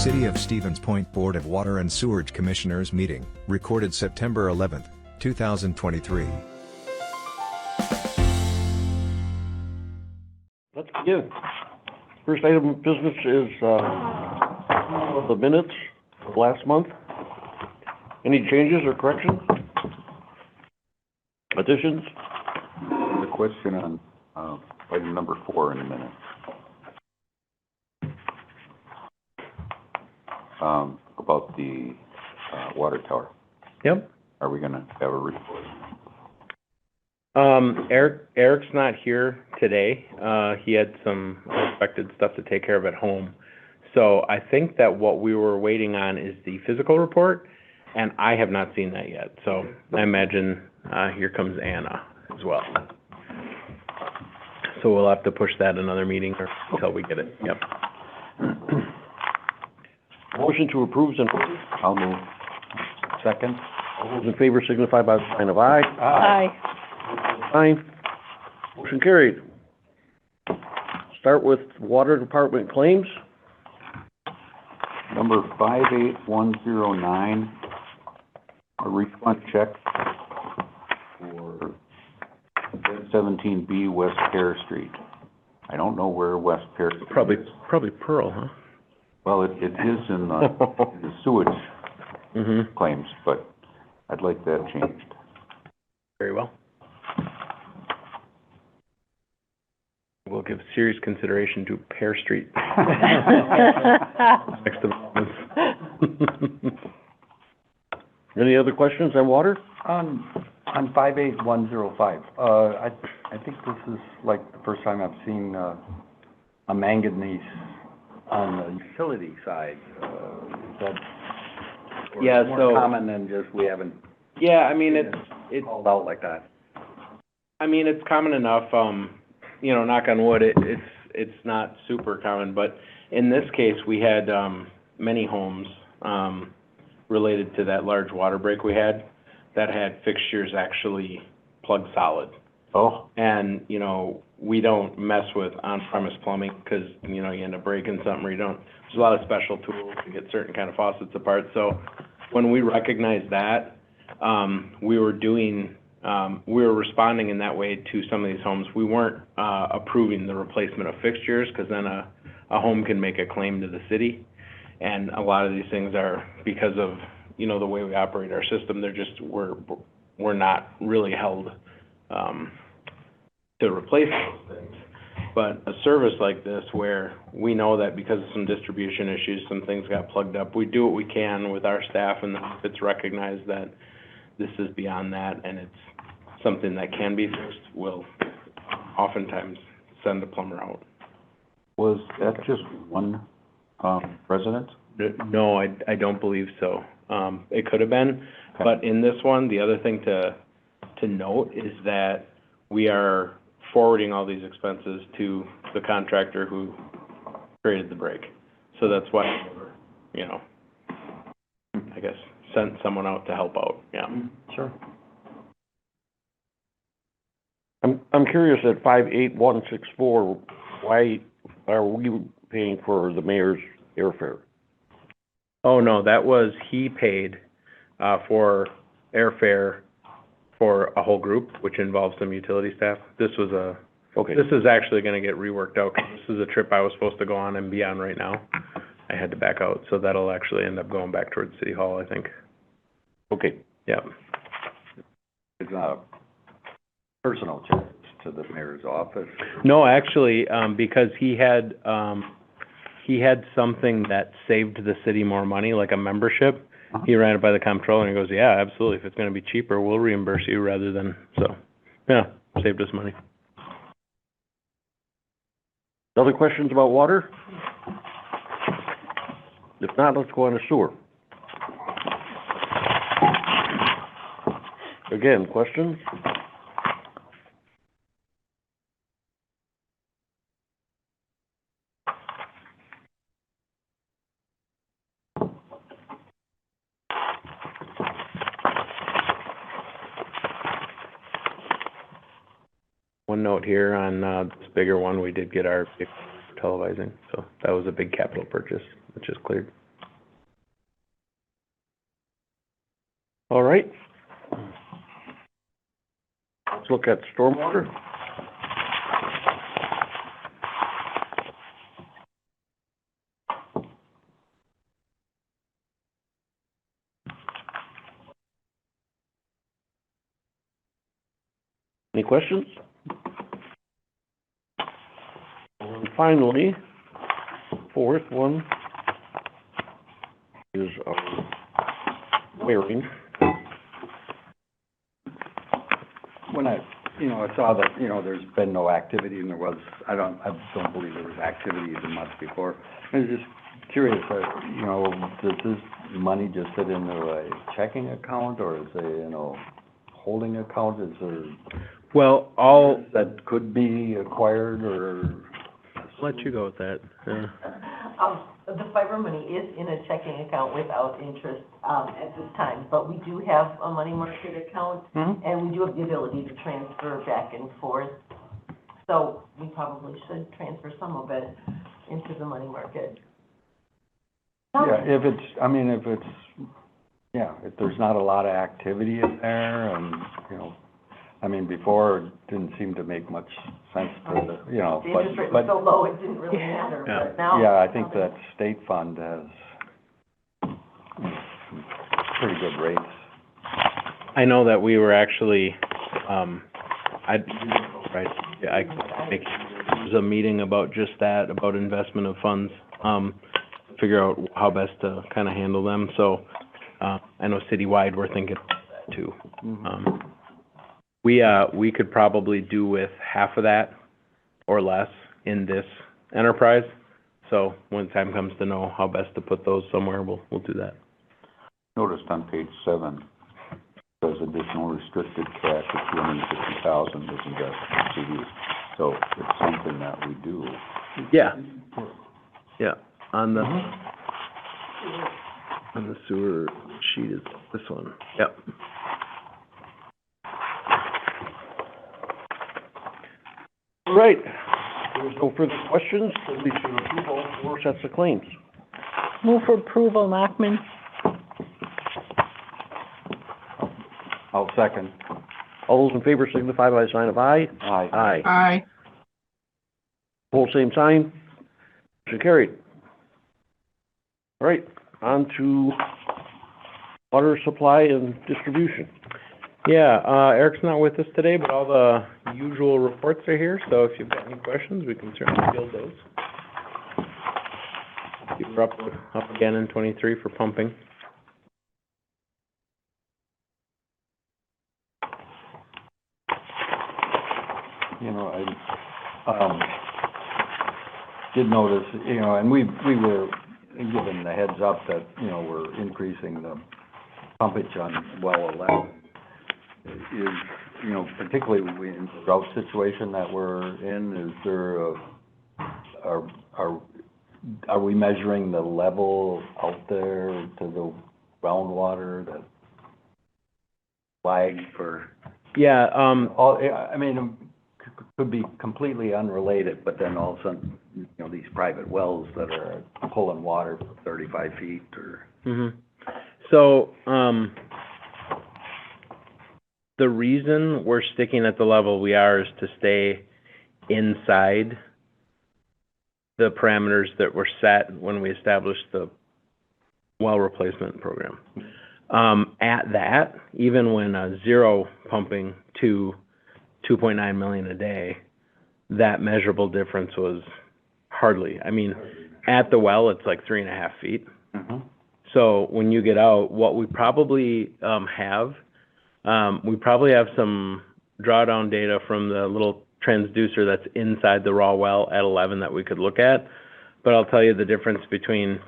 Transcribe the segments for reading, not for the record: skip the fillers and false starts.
City of Stevens Point Board of Water and Sewerage Commissioners meeting, recorded September 11, 2023. Let's begin. First item of business is the minutes of last month. Any changes or corrections? Additions? The question on item number 4 in a minute. About the water tower. Yep. Are we gonna have a report? Eric's not here today. He had some unexpected stuff to take care of at home. So I think that what we were waiting on is the physical report, and I have not seen that yet. So I imagine here comes Anna as well. So we'll have to push that another meeting or until we get it. Yep. Motion to approve and I'll move. Second? all those in favor signify by the sign of aye. Aye. Aye. Motion carried. Start with Water Department claims. Number 58109, a refund check for 17B West Pear Street. I don't know where West Pear Street is. Probably Pearl, huh? Well, it is in the sewage claims, but I'd like that changed. Very well. We'll give serious consideration to Pear Street. Next developments. Any other questions on water? On 58105, I think this is like the first time I've seen a manganese on the utility side. Is that Yeah, more so- common than just we haven't Yeah, I mean, it's called out like that? I mean, it's common enough, knock on wood, it's not super common, but in this case, we had, many homes, related to that large water break we had that had fixtures actually plugged solid. Oh, And, we don't mess with on-premise plumbing because, you end up breaking something or there's a lot of special tools to get certain kind of faucets apart. So when we recognized that, we were responding in that way to some of these homes. We weren't, approving the replacement of fixtures because then a home can make a claim to the city. And a lot of these things are because of, the way we operate our system, we're not really held, to replace those things. But a service like this where we know that because of some distribution issues, some things got plugged up, we do what we can with our staff, and if it's recognized that this is beyond that and it's something that can be fixed, we'll oftentimes send a plumber out. was that just one resident? No, I don't believe so. It could have been, but in this one, the other thing to note is that we are forwarding all these expenses to the contractor who created the break. So that's why, I guess, sent someone out to help out, yeah. Sure. I'm curious at 58164, why are we paying for the mayor's airfare? Oh, no, that was, he paid, for airfare for a whole group, which involves some utility staff. This was Okay, this is actually gonna get reworked out, 'cause this is a trip I was supposed to go on and be on right now. I had to back out, so that'll actually end up going back towards City Hall, I think. okay. Yeah. It's not a personal charge to the mayor's office. No, actually, because he had something that saved the city more money, like a membership. He ran it by the comptroller and he goes, yeah, absolutely, if it's gonna be cheaper, we'll reimburse you rather than, so, yeah, saved us money. Other questions about water? If not, let's go on to sewer. Again, questions? One note here on, this bigger one, we did get our televising, so that was a big capital purchase, which is cleared. All right. Let's look at stormwater. Any questions? And finally, fourth one is wearing. When I saw that, there's been no activity and I don't believe there was activity the month before. I was just curious, does this money just sit into a checking account or is it, holding account? Is there Well, that could be acquired or? I'll let you go with that. Yeah. The fiber money is in a checking account without interest, at this time, but we do have a money market account, and we do have the ability to transfer back and forth. So we probably should transfer some of it into the money market. Yeah, if there's not a lot of activity in there and, before it didn't seem to make much sense to, The interest rate was so low, it didn't really matter, Yeah. but now. yeah, I think that state fund has some pretty good rates. I know that we were actually, there was a meeting about just that, about investment of funds, figure out how best to kind of handle them, so, I know citywide, we're thinking about that too. We could probably do with half of that or less in this enterprise, so when the time comes to know how best to put those somewhere, we'll do that. Noticed on page 7, says additional restricted cash of $250,000 is invested in CDs. So it's something that we do. Yeah, on the sewer sheet is this one, yep. All right. There's no further questions. At least for approval, 4 sets of claims. Move for approval, Lockman. I'll second. All those in favor signify by a sign of aye. Aye. Aye. Aye. Pose same sign. Motion carried. All right, on to water supply and distribution. Yeah, Eric's not with us today, but all the usual reports are here, so if you've got any questions, we can certainly field those. We're up again in 23 for pumping. I did notice, and we were given the heads up that, we're increasing the pumpage on well 11. Is, particularly in the drought situation that we're in, is there are we measuring the level out there to the groundwater that flag for? Yeah, Could be completely unrelated, but then all of a sudden, these private wells that are pulling water for 35 feet or. So, the reason we're sticking at the level we are is to stay inside the parameters that were set when we established the well replacement program. At that, even when zero pumping to 2.9 million a day, that measurable difference was hardly, at the well, it's like 3.5 feet. So when you get out, what we probably have some drawdown data from the little transducer that's inside the raw well at 11 that we could look at. But I'll tell you the difference between,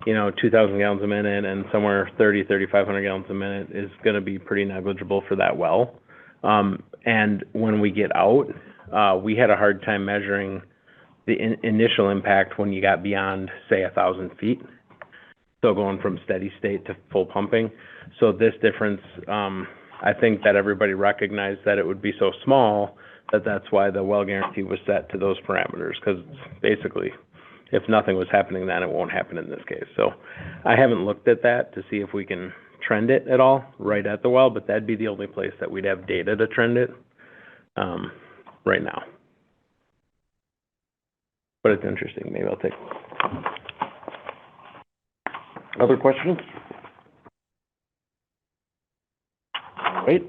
2,000 gallons a minute and somewhere 3,500 gallons a minute is gonna be pretty negligible for that well. And when we get out, we had a hard time measuring the initial impact when you got beyond, say, 1,000 feet. So going from steady state to full pumping. So this difference, I think that everybody recognized that it would be so small that that's why the well guarantee was set to those parameters. Because basically, if nothing was happening then, it won't happen in this case. So I haven't looked at that to see if we can trend it at all right at the well, but that'd be the only place that we'd have data to trend it, right now. But it's interesting, maybe I'll take a look. Other questions? Wait,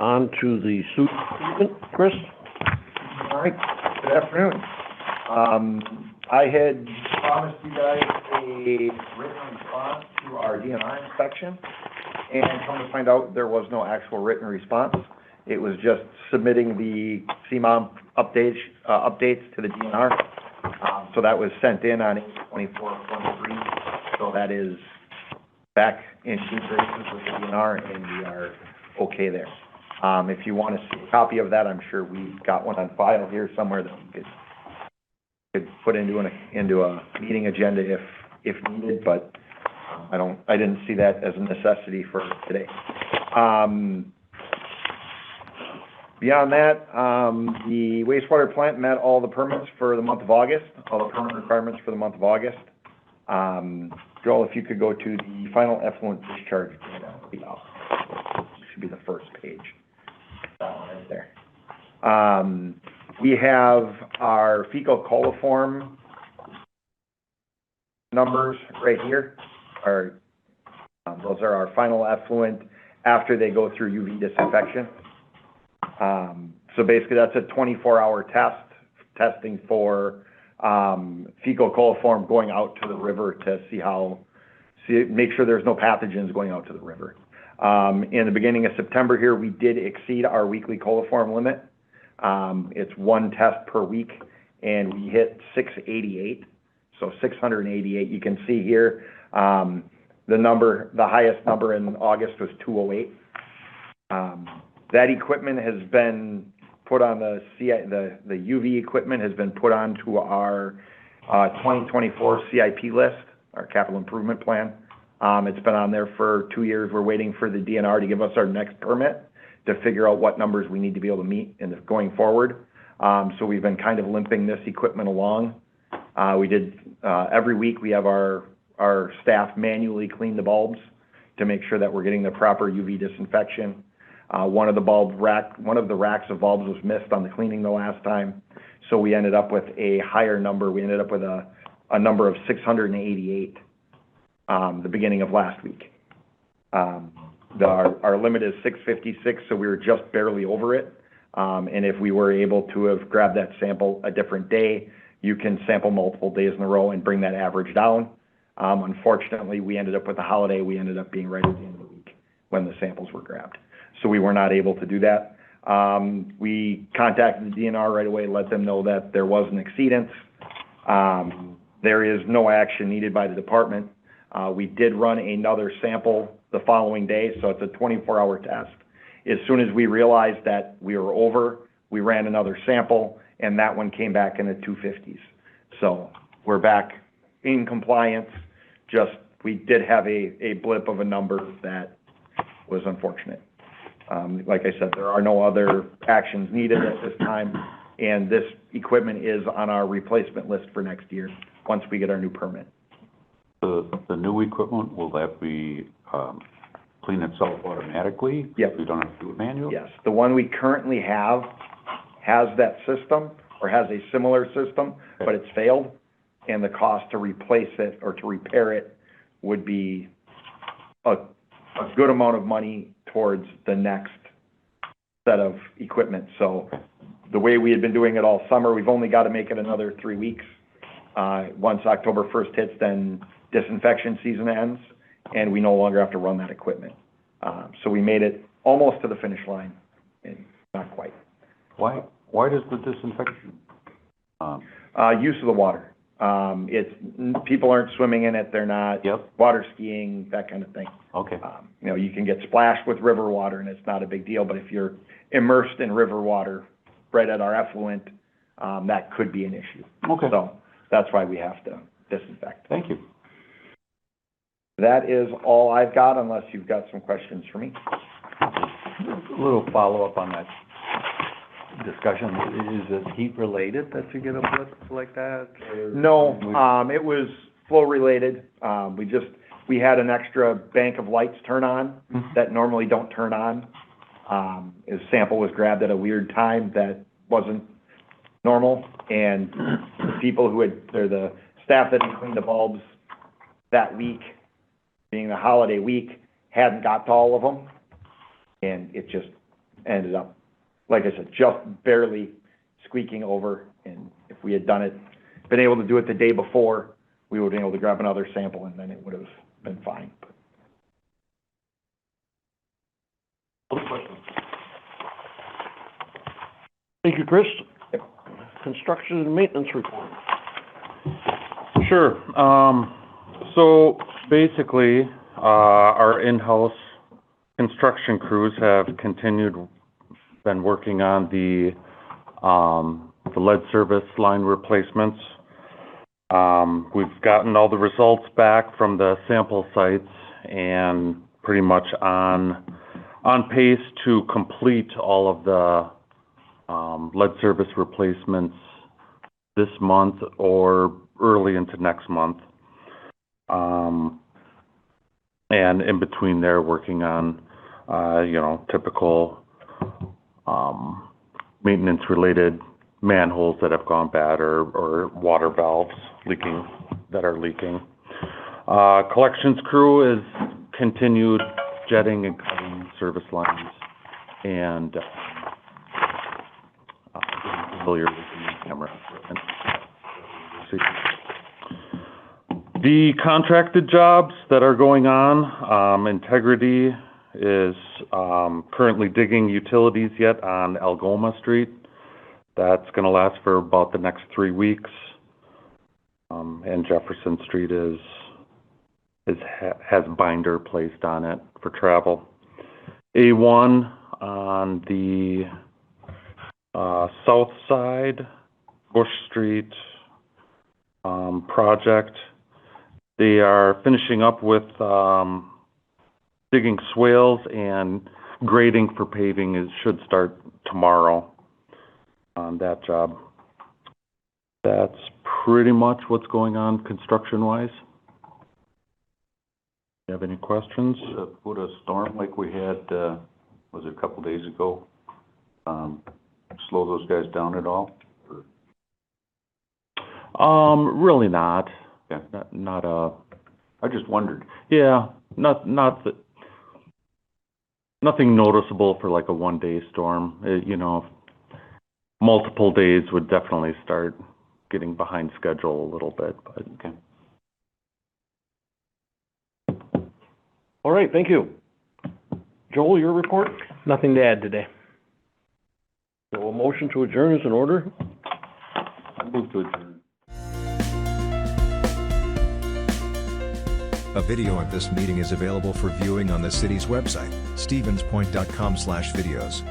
on to the suit treatment, Chris? All right, good afternoon. I had promised you guys a written response to our DNR inspection, and come to find out, there was no actual written response. It was just submitting the CMOM updates to the DNR. So that was sent in on 8/24/23, so that is back in good graces with the DNR, and we are okay there. If you want to see a copy of that, I'm sure we've got one on file here somewhere that we could put into a meeting agenda if needed, but I didn't see that as a necessity for today. Beyond that, the wastewater plant met all the permits for the month of August, all the permit requirements for the month of August. Joel, if you could go to the final effluent discharge, should be the first page. That one right there. We have our fecal coliform numbers right here. Those are our final effluent after they go through UV disinfection. So basically that's a 24-hour testing for fecal coliform going out to the river to make sure there's no pathogens going out to the river. In the beginning of September here, we did exceed our weekly coliform limit. It's one test per week, and we hit 688, so 688. You can see here, the highest number in August was 208. That equipment has been put on the UV equipment has been put onto our 2024 CIP list, our capital improvement plan. It's been on there for 2 years. We're waiting for the DNR to give us our next permit to figure out what numbers we need to be able to meet going forward. So we've been kind of limping this equipment along. Every week we have our staff manually clean the bulbs to make sure that we're getting the proper UV disinfection. One of the racks of bulbs was missed on the cleaning the last time, so we ended up with a higher number. We ended up with a number of 688 the beginning of last week. Our limit is 656, so we were just barely over it. And if we were able to have grabbed that sample a different day, you can sample multiple days in a row and bring that average down. Unfortunately, we ended up with the holiday. We ended up being right at the end of the week when the samples were grabbed. So we were not able to do that. We contacted the DNR right away, let them know that there was an exceedance. There is no action needed by the department. We did run another sample the following day, so it's a 24-hour test. As soon as we realized that we were over, we ran another sample, and that one came back in the 250s. So we're back in compliance, just we did have a blip of a number that was unfortunate. Like I said, there are no other actions needed at this time, and this equipment is on our replacement list for next year, once we get our new permit. The new equipment, will that be, clean itself automatically? Yep. We don't have to do it manually? Yes, the one we currently have has that system, or has a similar system, but it's failed, and the cost to replace it or to repair it would be a good amount of money towards the next set of equipment. So the way we had been doing it all summer, we've only got to make it another 3 weeks. Once October 1st hits, then disinfection season ends, and we no longer have to run that equipment. So we made it almost to the finish line, and not quite. Why does the disinfection? Use of the water. People aren't swimming in it, they're not. Yep. Water skiing, that kind of thing. Okay. You can get splashed with river water and it's not a big deal, but if you're immersed in river water right at our effluent, that could be an issue. Okay. So that's why we have to disinfect. Thank you. That is all I've got, unless you've got some questions for me. A little follow-up on that discussion. Is it heat-related that you get a blip like that? Or- No, it was flow related. We we had an extra bank of lights turn on that normally don't turn on. His sample was grabbed at a weird time that wasn't normal, and the people who had, or the staff that had cleaned the bulbs that week, being the holiday week, hadn't got to all of them, and it just ended up, like I said, just barely squeaking over, and if we had been able to do it the day before, we would have been able to grab another sample, and then it would have been fine. Other questions? Thank you, Chris. Construction and maintenance report. Sure. So basically, our in-house construction crews have been working on the lead service line replacements. We've gotten all the results back from the sample sites and pretty much on pace to complete all of the lead service replacements this month or early into next month. And in between there, working on, typical maintenance-related manholes that have gone bad or water valves that are leaking. Collections crew is continued jetting and cutting service lines and familiar with the camera equipment. The contracted jobs that are going on, Integrity is currently digging utilities yet on Algoma Street. That's going to last for about the next 3 weeks. And Jefferson Street has binder placed on it for travel. A1 on the south side, Bush Street project. They are finishing up with digging swales, and grading for paving should start tomorrow on that job. That's pretty much what's going on construction-wise. You have any questions? Would a storm like we had, was it a couple days ago, slow those guys down at all? Really not. Yeah. Not I just wondered. Yeah, nothing noticeable for like a one-day storm. Multiple days would definitely start getting behind schedule a little bit, but. Okay. All right, thank you. Joel, your report? Nothing to add today. So a motion to adjourn is in order. I move to adjourn. A video of this meeting is available for viewing on the city's website, stevenspoint.com/videos.